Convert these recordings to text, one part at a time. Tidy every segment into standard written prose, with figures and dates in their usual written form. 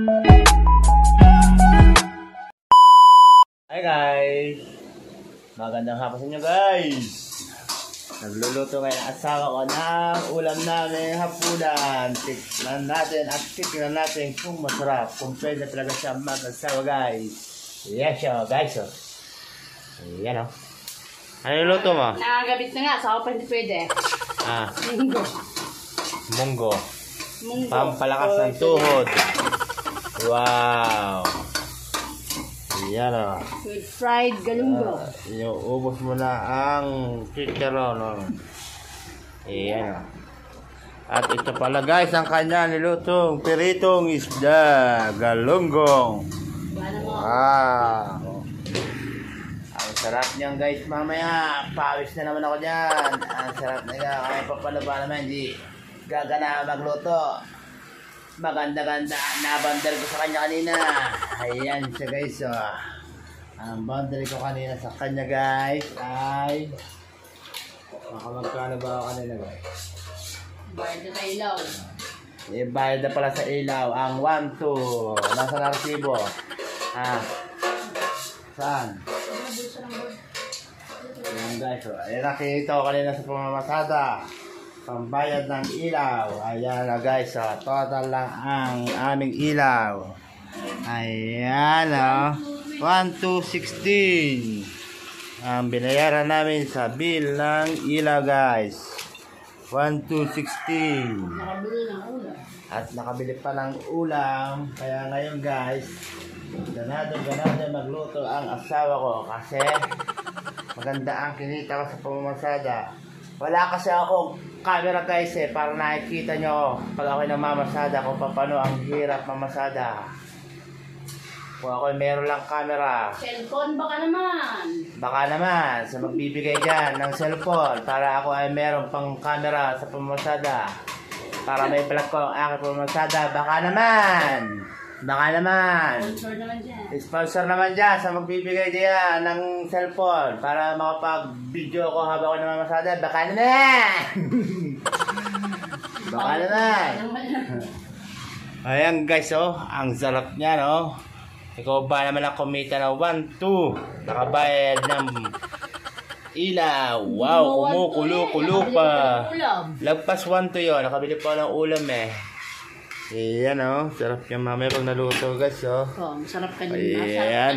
Hi guys! Magandang hapon sa inyo guys! Nagluluto ngayon ang asawa ko ng ulam namin hapunan. Tikman natin at titignan natin kung masarap. Kung pwede talaga siya mag-asawa guys. Yan siya guys. Yan o. Ano yung luto mo? Nakagabit na nga, saka pa hindi pwede. Munggo. Munggo. Munggo. Pampalakas ng tuhod. Wow! Yan o. With fried galunggong. Iuubos mo na ang chicharon. Ayan o. At ito pala guys ang kanya nilutong piritong isda. Galunggong. Wow! Ang sarap niyan guys mamaya. Pawis na naman ako dyan. Ang sarap na nga. Kaya papalaba naman. Hindi gagana magluto. Maganda-ganda. Nabandal ko sa kanya kanina. Ayan siya guys. Ang bandal ko kanina sa kanya guys ay makamagkano ba ako kanina guys? Bayad na sa ilaw. Bayad na pala sa ilaw. Ang 1, 2. Nasa narsibo. Saan? Ayan guys. Ayan nakikita ko kanina sa pamamasada. Pambayad ng ilaw. Ayan na guys. Total lang ang aming ilaw. Ayan o. 1, 2, 16. Ang binayaran namin sa bill ng ilaw guys. 1, 2, 16. Nakabili ng ulam. At nakabili pa ng ulam. Kaya ngayon guys, ganado magluto ang asawa ko. Kasi maganda ang kinita ko sa pamamasada. Wala kasi akong camera guys para nakikita nyo pag ako'y namamasada kung paano ang hirap mamasada. Kung ako'y meron lang camera. Cellphone baka naman. Baka naman sa magbibigay dyan ng cellphone para ako ay meron pang camera sa pamamasada. Para may vlog ko ang aking pamamasada. Baka naman. Baka naman. Sponsor naman dyan. Sponsor naman dyan sa magbibigay diyan ng cellphone para makapag-video ko habang ako namamasada. Baka naman! Baka naman! Ayan guys ang sarap niya no. Ikaw ba naman ang kumita na 1, 2. Nakabayad ng ilaw. Wow, kumukulo-kulo pa. Lagpas 1 to yun. Nakabili pa ng ulam Ayan sarap yung mamaya pag naluto guys masarap ka din. Ayan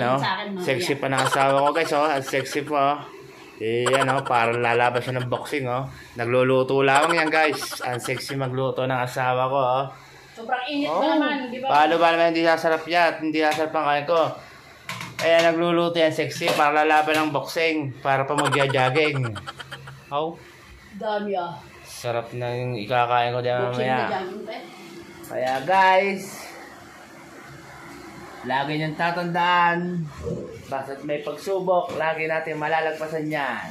sexy pa ng asawa ko guys ang sexy pa Ayan parang lalabas siya ng boxing Nagluluto lang yan guys. Ang sexy magluto ng asawa ko Sobrang init pa naman, di ba? Paano ba naman hindi sasarap yan? Hindi sasarap ang kain ko. Ayan nagluluto yan sexy para lalaban ng boxing. Para pa magja-jogging. Dami Sarap na yung ikakain ko dyan boxing mamaya. na jogging pa Kaya guys, lagi niyong tatandaan, basta't may pagsubok, lagi natin malalagpasan yan.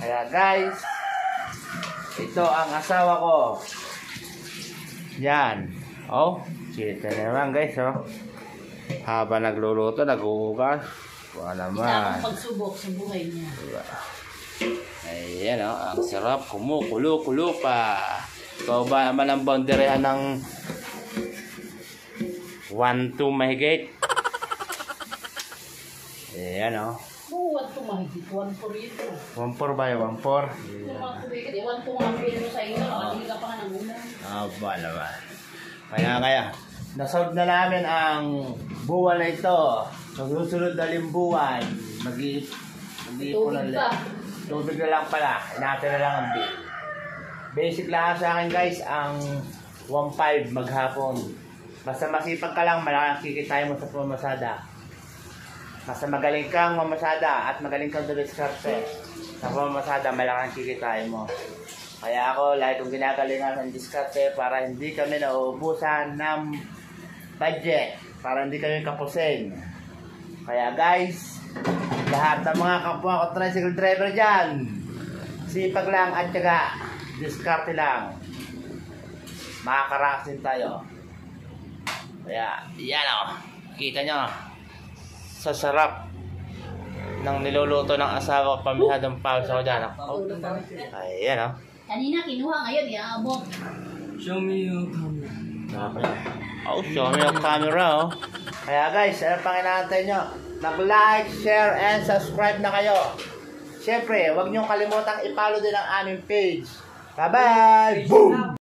Kaya guys, ito ang asawa ko. Yan. Kita naman guys Habang nagluluto, nag-uugas. Wala naman. Isa akong pagsubok sa buhay niya. Ayan ang sarap, kumukulo-kulo pa. Ikaw ba naman ang boundaryhan ng 1, 2 mahigit? Ayan 1, 2 mahigit. 1, 4 ito. 1, 4 ba yung 1, 4? 1, 2 nga pilo sa iyo. Nakabili ka pa nga ng ulam. Ba naman. Kaya nasolve na namin ang buwan na ito. Sa susunod na limbuwan, mag-iipon na tubig na lang pala. Natin na lang ang bill. Basic lang sa akin guys ang 1.5 maghapon. Basta masipag ka lang, malaki kikita mo sa pamamasada. Basta magaling kang mamasada at magaling kang dumiskarte. Sa pamamasada, malaki kikita mo. Kaya ako, lagi kong ginagalingan ng diskarte para hindi kami nauubusan ng budget. Para hindi kami kapusing. Kaya guys, lahat ng mga kapwa ko tricycle driver dyan, sipag lang at syaga. Diskarte lang. Makakarasin tayo. Kaya, yan kita nyo. Sa sarap ng niluluto ng asawa ko, pamihadong pawis ako dyan. Ayan Kanina kinuha, ngayon iaabot. Show me your camera. Oh, show me yung camera, oh. Kaya guys, ano pang inaantay nyo? Nag-like, share, and subscribe na kayo. Siyempre, huwag nyo kalimutang i-follow din ang aming page. Bye-bye! Boom!